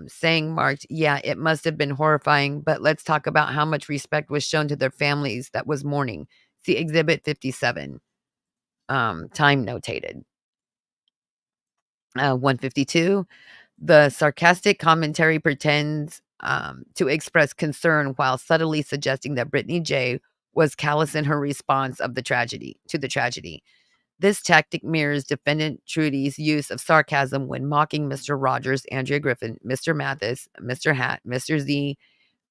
Singh marked, "Yeah, it must have been horrifying, but let's talk about how much respect was shown to their families that was mourning." See Exhibit 57. Time notated. 152. The sarcastic commentary pretends to express concern while subtly suggesting that Brittany J was callous in her response to the tragedy. This tactic mirrors defendant Trudy's use of sarcasm when mocking Mr. Rogers, Andrea Griffin, Mr. Mathis, Mr. Hat, Mr. Z,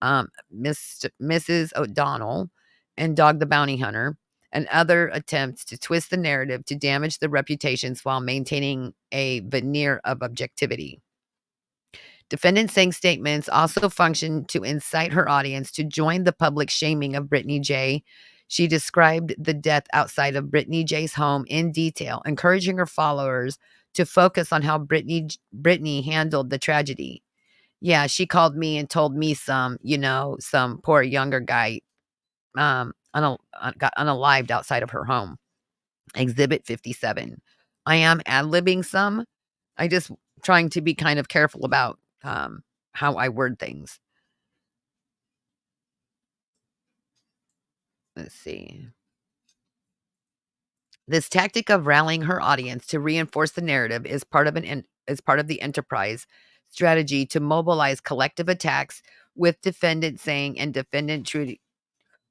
Mrs. O'Donnell, and Dog the Bounty Hunter, and other attempts to twist the narrative to damage the reputations while maintaining a veneer of objectivity. Defendant Singh's statements also function to incite her audience to join the public shaming of Brittany J. She described the death outside of Brittany J's home in detail, encouraging her followers to focus on how Brittany handled the tragedy. Yeah, she called me and told me some poor younger guy got unalived outside of her home. Exhibit 57. I am ad-libbing some. I just trying to be kind of careful about how I word things. Let's see. This tactic of rallying her audience to reinforce the narrative is part of the enterprise strategy to mobilize collective attacks with defendant Singh and defendant Trudy,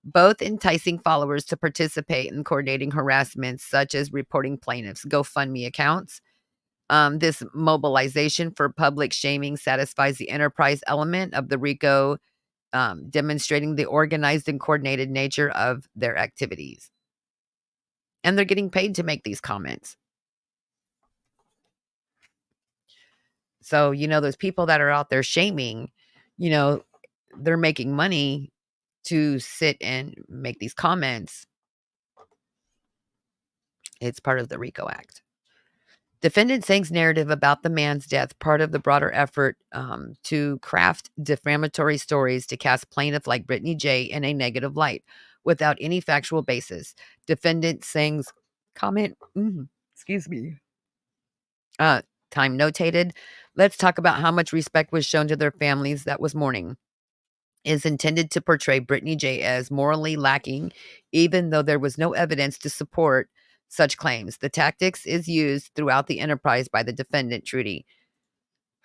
both enticing followers to participate in coordinating harassments such as reporting plaintiffs' GoFundMe accounts. This mobilization for public shaming satisfies the enterprise element of the RICO, demonstrating the organized and coordinated nature of their activities. and they're getting paid to make these comments. So, those people that are out there shaming, you know, they're making money to sit and make these comments. It's part of the RICO Act. Defendant Singh's narrative about the man's death, part of the broader effort to craft defamatory stories to cast plaintiff like Brittany J in a negative light without any factual basis. Defendant Singh's comment, excuse me, uh, time notated. Let's talk about how much respect was shown to their families that was mourning. Is intended to portray Brittany J as morally lacking, even though there was no evidence to support such claims. The tactics is used throughout the enterprise by the defendant, Trudy,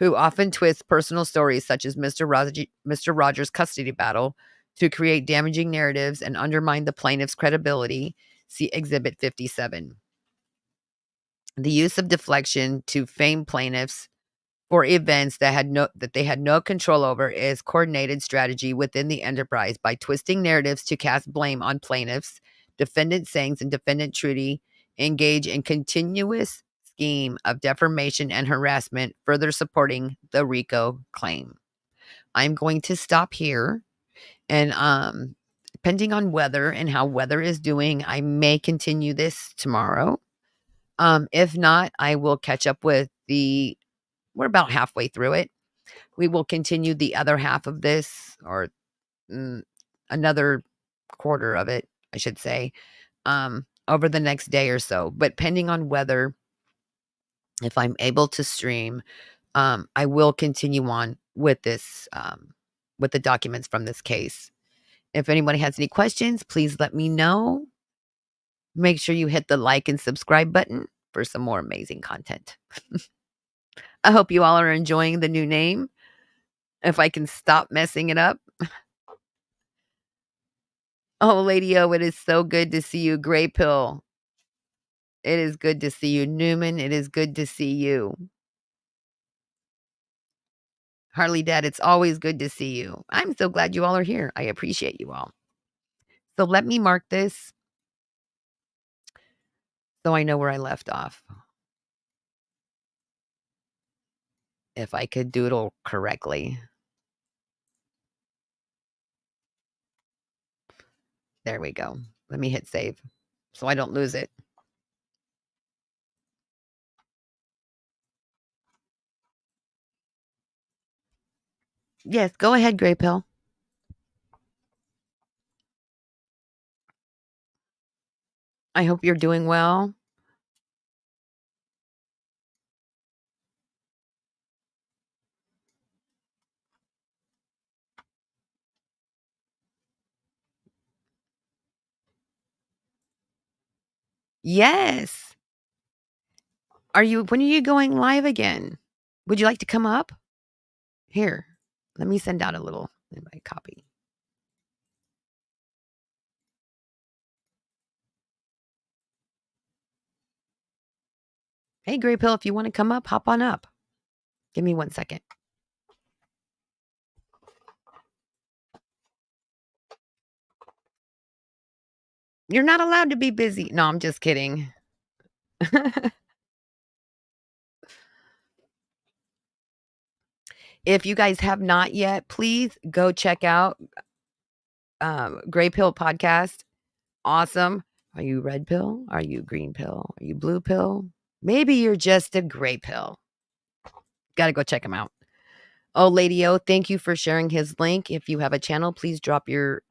who often twists personal stories such as Mr. Rogers' custody battle to create damaging narratives and undermine the plaintiff's credibility. See Exhibit 57. The use of deflection to fame plaintiffs for events that they had no control over is coordinated strategy within the enterprise by twisting narratives to cast blame on plaintiffs. Defendant Sangs and Defendant Trudy engage in continuous scheme of defamation and harassment, further supporting the RICO claim. I'm going to stop here, and depending on weather and how weather is doing, I may continue this tomorrow. If not, I will catch up with we're about halfway through it. We will continue the other half of this, or another quarter of it, I should say, over the next day or so. But pending on weather, if I'm able to stream, I will continue on with this, with the documents from this case. If anybody has any questions, please let me know. Make sure you hit the like and subscribe button for some more amazing content. I hope you all are enjoying the new name. If I can stop messing it up. Oh, Lady O, it is so good to see you. Gray Pill, it is good to see you. Newman, it is good to see you. Harley Dad, it's always good to see you. I'm so glad you all are here. I appreciate you all. So let me mark this so I know where I left off. If I could doodle correctly. There we go. Let me hit save so I don't lose it. Yes, go ahead, Gray Pill. I hope you're doing well. Yes. When are you going live again? Would you like to come up? Here, let me send out a little invite copy. Hey, Gray Pill, if you want to come up, hop on up. Give me 1 second. You're not allowed to be busy. No, I'm just kidding. If you guys have not yet, please go check out Gray Pill Podcast. Awesome. Are you red pill? Are you green pill? Are you blue pill? Maybe you're just a gray pill. Got to go check him out. Oh, Lady O, thank you for sharing his link. If you have a channel, please drop your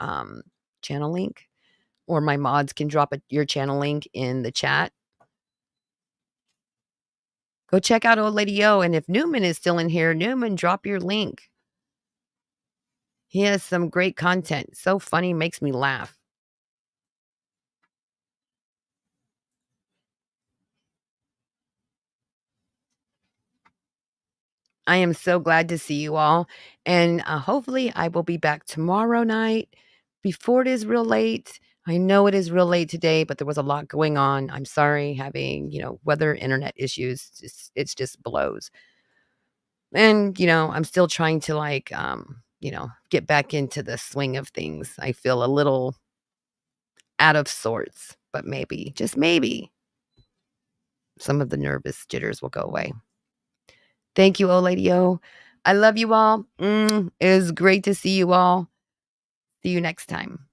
channel link, or my mods can drop your channel link in the chat. Go check out Old Lady O. And if Newman is still in here, Newman, drop your link. He has some great content. So funny, makes me laugh. I am so glad to see you all. And hopefully I will be back tomorrow night before it is real late. I know it is real late today, but there was a lot going on. I'm sorry, having, weather, internet issues. It's just blows. And, I'm still trying to get back into the swing of things. I feel a little out of sorts. but maybe, just maybe, some of the nervous jitters will go away. Thank you, old lady O. I love you all. It was great to see you all. See you next time.